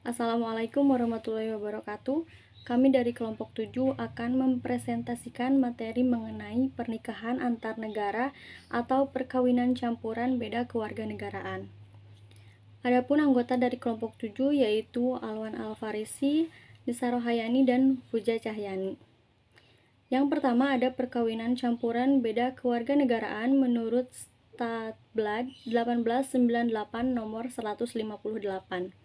Assalamualaikum warahmatullahi wabarakatuh. Kami dari kelompok 7 akan mempresentasikan materi mengenai pernikahan antar negara atau perkawinan campuran beda kewarganegaraan. Adapun anggota dari kelompok 7 yaitu Alwan Alfarisi, Nisa Rohayani, dan Puja Cahyani. Yang pertama ada perkawinan campuran beda kewarganegaraan menurut Statblad 1898 nomor 158.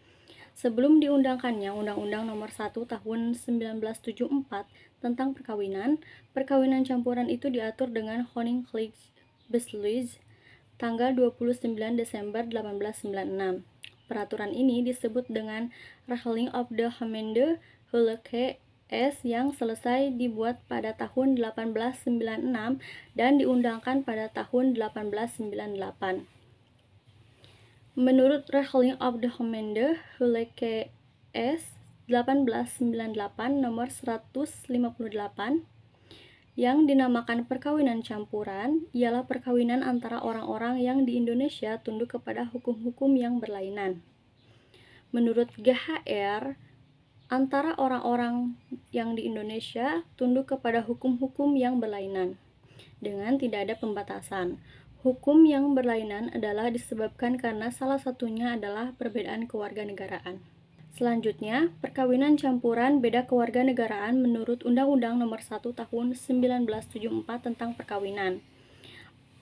Sebelum diundangkannya Undang-Undang Nomor 1 Tahun 1974 tentang perkawinan, perkawinan campuran itu diatur dengan Koninklijk Beslissing tanggal 29 Desember 1896. Peraturan ini disebut dengan Regeling of de Gemeente Huwelijke S yang selesai dibuat pada tahun 1896 dan diundangkan pada tahun 1898. Menurut Regeling of de Gemeente Huwelijke S 1898 nomor 158 yang dinamakan perkawinan campuran ialah perkawinan antara orang-orang yang di Indonesia tunduk kepada hukum-hukum yang berlainan. Menurut GHR, antara orang-orang yang di Indonesia tunduk kepada hukum-hukum yang berlainan dengan tidak ada pembatasan. Hukum yang berlainan adalah disebabkan karena salah satunya adalah perbedaan kewarganegaraan. Selanjutnya, perkawinan campuran beda kewarganegaraan menurut Undang-Undang Nomor 1 Tahun 1974 tentang perkawinan.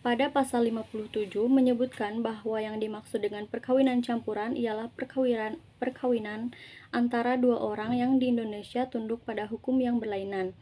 Pada pasal 57 menyebutkan bahwa yang dimaksud dengan perkawinan campuran ialah perkawinan antara dua orang yang di Indonesia tunduk pada hukum yang berlainan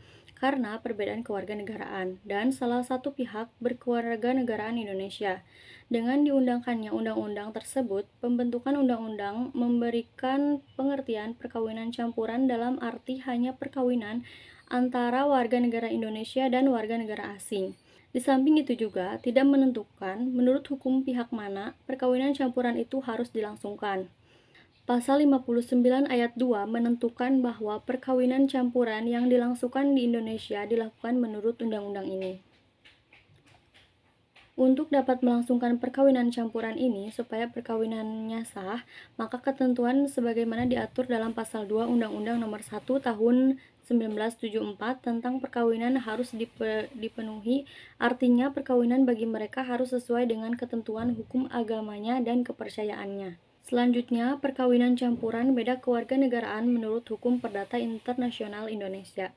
karena perbedaan kewarganegaraan dan salah satu pihak berkewarganegaraan Indonesia. Dengan diundangkannya undang-undang tersebut, pembentukan undang-undang memberikan pengertian perkawinan campuran dalam arti hanya perkawinan antara warga negara Indonesia dan warga negara asing. Di samping itu juga tidak menentukan menurut hukum pihak mana perkawinan campuran itu harus dilangsungkan. Pasal 59 ayat 2 menentukan bahwa perkawinan campuran yang dilangsungkan di Indonesia dilakukan menurut undang-undang ini. Untuk dapat melangsungkan perkawinan campuran ini supaya perkawinannya sah, maka ketentuan sebagaimana diatur dalam pasal 2 Undang-Undang Nomor 1 Tahun 1974 tentang perkawinan harus dipenuhi, artinya perkawinan bagi mereka harus sesuai dengan ketentuan hukum agamanya dan kepercayaannya. Selanjutnya, perkawinan campuran beda kewarganegaraan menurut Hukum Perdata Internasional Indonesia.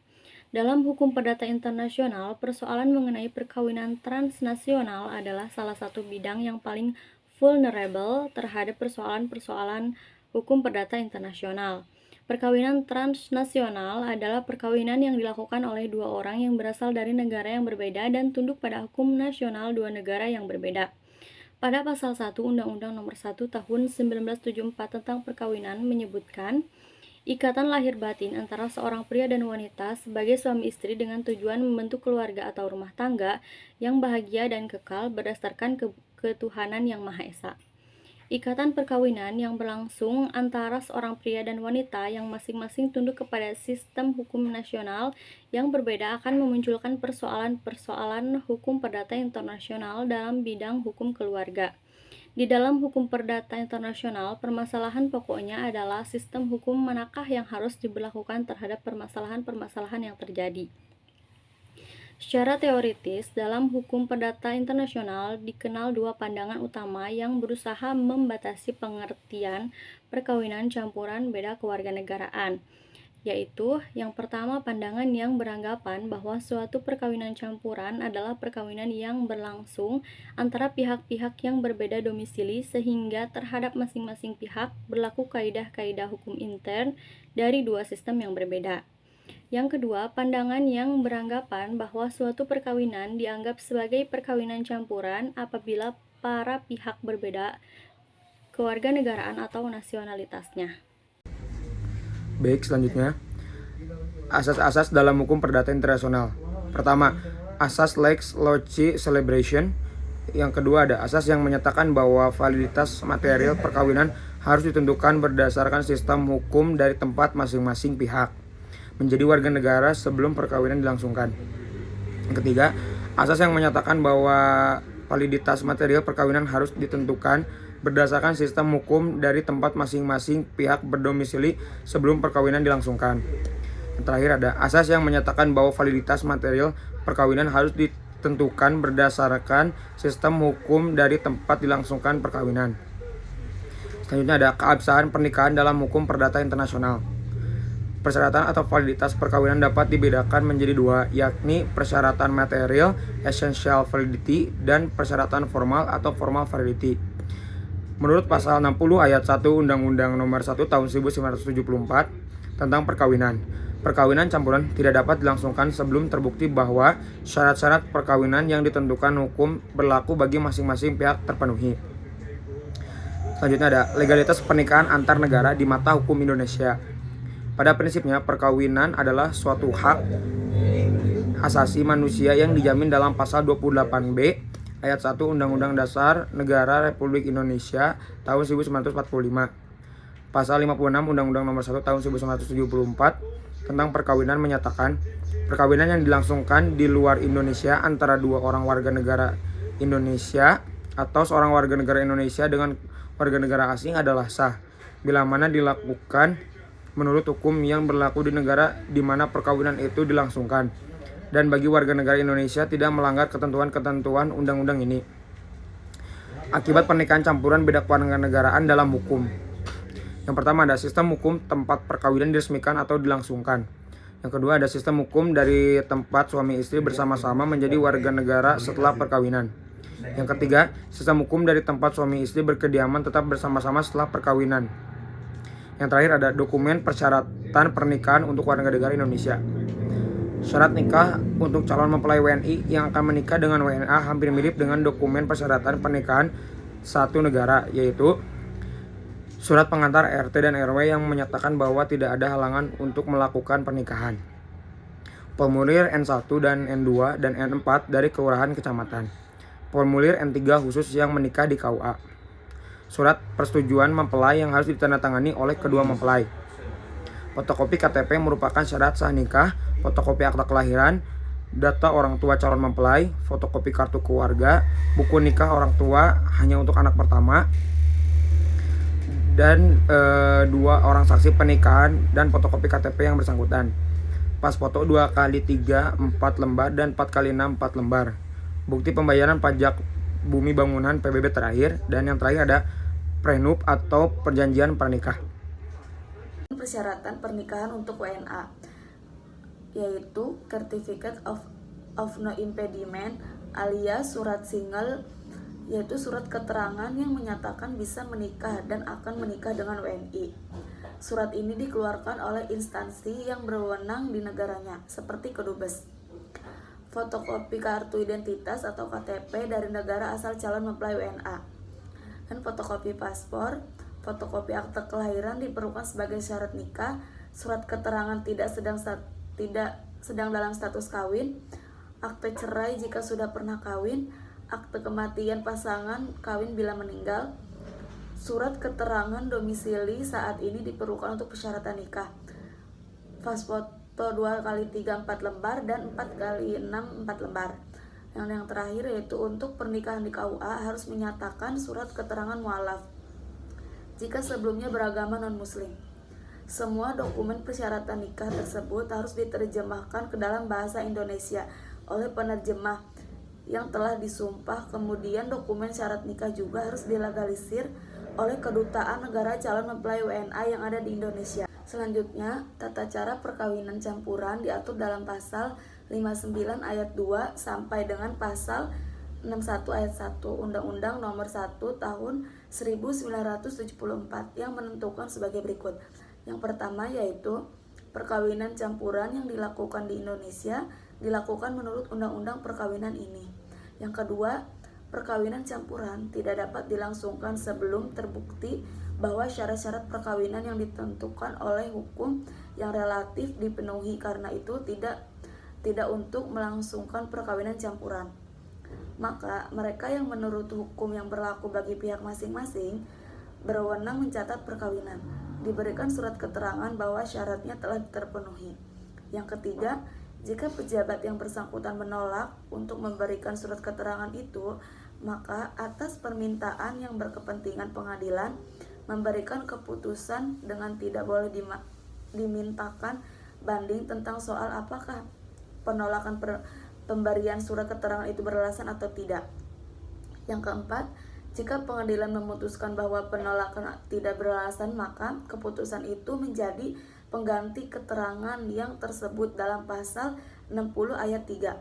Dalam Hukum Perdata Internasional, persoalan mengenai perkawinan transnasional adalah salah satu bidang yang paling vulnerable terhadap persoalan-persoalan hukum perdata internasional. Perkawinan transnasional adalah perkawinan yang dilakukan oleh dua orang yang berasal dari negara yang berbeda dan tunduk pada hukum nasional dua negara yang berbeda. Pada pasal 1 Undang-Undang Nomor 1 Tahun 1974 tentang perkawinan menyebutkan ikatan lahir batin antara seorang pria dan wanita sebagai suami istri dengan tujuan membentuk keluarga atau rumah tangga yang bahagia dan kekal berdasarkan ketuhanan yang Maha Esa. Ikatan perkawinan yang berlangsung antara seorang pria dan wanita yang masing-masing tunduk kepada sistem hukum nasional yang berbeda akan memunculkan persoalan-persoalan hukum perdata internasional dalam bidang hukum keluarga. Di dalam hukum perdata internasional, permasalahan pokoknya adalah sistem hukum manakah yang harus diberlakukan terhadap permasalahan-permasalahan yang terjadi. Secara teoritis, dalam hukum perdata internasional dikenal dua pandangan utama yang berusaha membatasi pengertian perkawinan campuran beda kewarganegaraan, yaitu yang pertama pandangan yang beranggapan bahwa suatu perkawinan campuran adalah perkawinan yang berlangsung antara pihak-pihak yang berbeda domisili sehingga terhadap masing-masing pihak berlaku kaidah-kaidah hukum intern dari dua sistem yang berbeda. Yang kedua, pandangan yang beranggapan bahwa suatu perkawinan dianggap sebagai perkawinan campuran apabila para pihak berbeda kewarganegaraan atau nasionalitasnya. Baik, selanjutnya asas-asas dalam hukum perdata internasional. Pertama, asas lex loci celebration. Yang kedua ada asas yang menyatakan bahwa validitas material perkawinan harus ditentukan berdasarkan sistem hukum dari tempat masing-masing pihak menjadi warga negara sebelum perkawinan dilangsungkan. Yang ketiga, asas yang menyatakan bahwa validitas material perkawinan harus ditentukan berdasarkan sistem hukum dari tempat masing-masing pihak berdomisili sebelum perkawinan dilangsungkan. Yang terakhir ada asas yang menyatakan bahwa validitas material perkawinan harus ditentukan berdasarkan sistem hukum dari tempat dilangsungkan perkawinan. Selanjutnya ada keabsahan pernikahan dalam hukum perdata internasional. Persyaratan atau validitas perkawinan dapat dibedakan menjadi dua, yakni persyaratan material (essential validity) dan persyaratan formal atau formal validity. Menurut pasal 60 ayat 1 Undang-Undang Nomor 1 Tahun 1974 tentang perkawinan, perkawinan campuran tidak dapat dilangsungkan sebelum terbukti bahwa syarat-syarat perkawinan yang ditentukan hukum berlaku bagi masing-masing pihak terpenuhi. Selanjutnya ada legalitas pernikahan antar negara di mata hukum Indonesia. Pada prinsipnya, perkawinan adalah suatu hak asasi manusia yang dijamin dalam pasal 28B ayat 1 Undang-Undang Dasar Negara Republik Indonesia tahun 1945. Pasal 56 Undang-Undang Nomor 1 tahun 1974 tentang perkawinan menyatakan, perkawinan yang dilangsungkan di luar Indonesia antara dua orang warga negara Indonesia atau seorang warga negara Indonesia dengan warga negara asing adalah sah, bila mana dilakukan menurut hukum yang berlaku di negara di mana perkawinan itu dilangsungkan, dan bagi warga negara Indonesia tidak melanggar ketentuan-ketentuan undang-undang ini. Akibat pernikahan campuran beda kewarganegaraan dalam hukum. Yang pertama ada sistem hukum tempat perkawinan diresmikan atau dilangsungkan. Yang kedua ada sistem hukum dari tempat suami istri bersama-sama menjadi warga negara setelah perkawinan. Yang ketiga, sistem hukum dari tempat suami istri berkediaman tetap bersama-sama setelah perkawinan. Yang terakhir ada dokumen persyaratan pernikahan untuk warga negara Indonesia. Syarat nikah untuk calon mempelai WNI yang akan menikah dengan WNA hampir mirip dengan dokumen persyaratan pernikahan satu negara, yaitu surat pengantar RT dan RW yang menyatakan bahwa tidak ada halangan untuk melakukan pernikahan. Formulir N1 dan N2 dan N4 dari kelurahan kecamatan. Formulir N3 khusus yang menikah di KUA. Surat persetujuan mempelai yang harus ditandatangani oleh kedua mempelai. Fotokopi KTP merupakan syarat sah nikah, fotokopi akta kelahiran, data orang tua calon mempelai, fotokopi kartu keluarga, buku nikah orang tua hanya untuk anak pertama, dan 2 orang saksi pernikahan dan fotokopi KTP yang bersangkutan. Pas foto 2x3 4 lembar dan 4x6 4 lembar. Bukti pembayaran pajak bumi bangunan PBB terakhir, dan yang terakhir ada prenup atau perjanjian pernikah. Persyaratan pernikahan untuk WNA yaitu Certificate of No Impediment alias surat single, yaitu surat keterangan yang menyatakan bisa menikah dan akan menikah dengan WNI. Surat ini dikeluarkan oleh instansi yang berwenang di negaranya seperti Kedubes. Fotokopi kartu identitas atau KTP dari negara asal calon mempelai WNA, dan fotokopi paspor, fotokopi akta kelahiran diperlukan sebagai syarat nikah, surat keterangan tidak sedang dalam status kawin, akte cerai jika sudah pernah kawin, akte kematian pasangan kawin bila meninggal, surat keterangan domisili saat ini diperlukan untuk persyaratan nikah, paspor 2x3 4 lembar dan 4x6 4 lembar. Yang terakhir yaitu untuk pernikahan di KUA harus menyatakan surat keterangan mualaf jika sebelumnya beragama non-muslim. Semua dokumen persyaratan nikah tersebut harus diterjemahkan ke dalam bahasa Indonesia oleh penerjemah yang telah disumpah. Kemudian dokumen syarat nikah juga harus dilegalisir oleh kedutaan negara calon mempelai WNA yang ada di Indonesia. Selanjutnya, tata cara perkawinan campuran diatur dalam pasal 59 ayat 2 sampai dengan pasal 61 ayat 1 Undang-Undang Nomor 1 Tahun 1974 yang menentukan sebagai berikut. Yang pertama yaitu perkawinan campuran yang dilakukan di Indonesia dilakukan menurut Undang-Undang Perkawinan ini. Yang kedua, perkawinan campuran tidak dapat dilangsungkan sebelum terbukti bahwa syarat-syarat perkawinan yang ditentukan oleh hukum yang relatif dipenuhi. Karena itu tidak untuk melangsungkan perkawinan campuran. Maka mereka yang menurut hukum yang berlaku bagi pihak masing-masing berwenang mencatat perkawinan, diberikan surat keterangan bahwa syaratnya telah terpenuhi. Yang ketiga, jika pejabat yang bersangkutan menolak untuk memberikan surat keterangan itu, Maka atas permintaan yang berkepentingan pengadilan memberikan keputusan dengan tidak boleh dimintakan banding tentang soal apakah penolakan pemberian surat keterangan itu beralasan atau tidak. Yang keempat, jika pengadilan memutuskan bahwa penolakan tidak beralasan, maka keputusan itu menjadi pengganti keterangan yang tersebut dalam pasal 60 ayat 3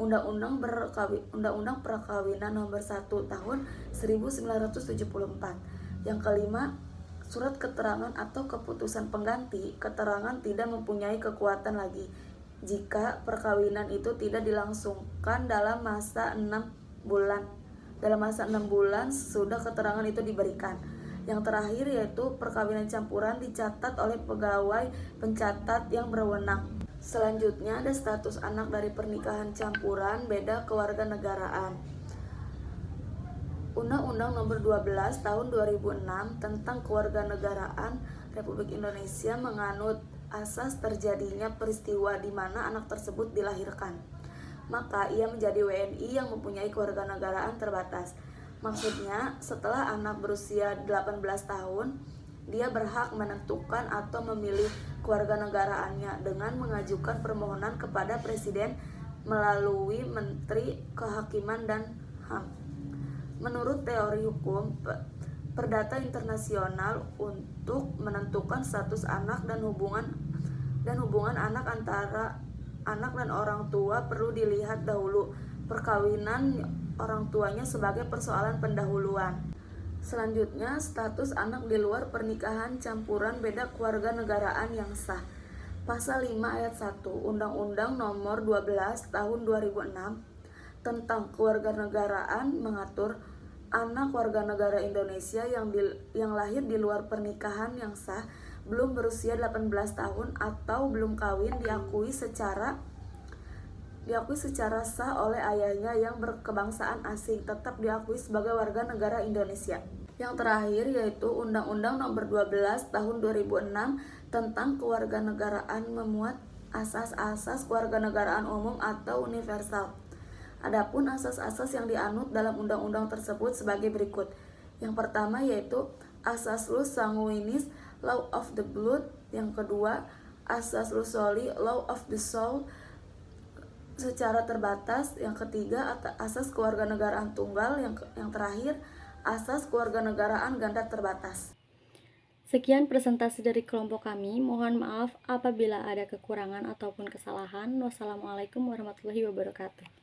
Undang-Undang Perkawinan Nomor 1 Tahun 1974. Yang kelima, surat keterangan atau keputusan pengganti keterangan tidak mempunyai kekuatan lagi jika perkawinan itu tidak dilangsungkan dalam masa 6 bulan. Dalam masa 6 bulan sudah keterangan itu diberikan. Yang terakhir yaitu perkawinan campuran dicatat oleh pegawai pencatat yang berwenang. Selanjutnya ada status anak dari pernikahan campuran beda kewarganegaraan. Undang-Undang Nomor 12 Tahun 2006 tentang Kewarganegaraan Republik Indonesia menganut asas terjadinya peristiwa di mana anak tersebut dilahirkan. Maka ia menjadi WNI yang mempunyai kewarganegaraan terbatas. Maksudnya, setelah anak berusia 18 tahun, dia berhak menentukan atau memilih kewarganegaraannya dengan mengajukan permohonan kepada Presiden melalui Menteri Kehakiman dan HAM. Menurut teori hukum perdata internasional, untuk menentukan status anak dan hubungan anak antara anak dan orang tua perlu dilihat dahulu perkawinan orang tuanya sebagai persoalan pendahuluan. Selanjutnya, status anak di luar pernikahan campuran beda kewarganegaraan yang sah. Pasal 5 ayat 1 Undang-Undang Nomor 12 Tahun 2006 tentang kewarganegaraan mengatur anak warga negara Indonesia yang lahir di luar pernikahan yang sah, belum berusia 18 tahun atau belum kawin diakui secara sah oleh ayahnya yang berkebangsaan asing, tetap diakui sebagai warga negara Indonesia. Yang terakhir yaitu Undang-Undang Nomor 12 Tahun 2006 tentang Kewarganegaraan memuat asas-asas kewarganegaraan umum atau universal. Adapun asas-asas yang dianut dalam undang-undang tersebut sebagai berikut. Yang pertama yaitu Asas-Lus Sanguinis, Law of the Blood. Yang kedua, Asas-Lus Soli, Law of the Soul, secara terbatas. Yang ketiga, asas kewarganegaraan tunggal. Yang terakhir, asas kewarganegaraan ganda terbatas. Sekian presentasi dari kelompok kami. Mohon maaf apabila ada kekurangan ataupun kesalahan. Wassalamualaikum warahmatullahi wabarakatuh.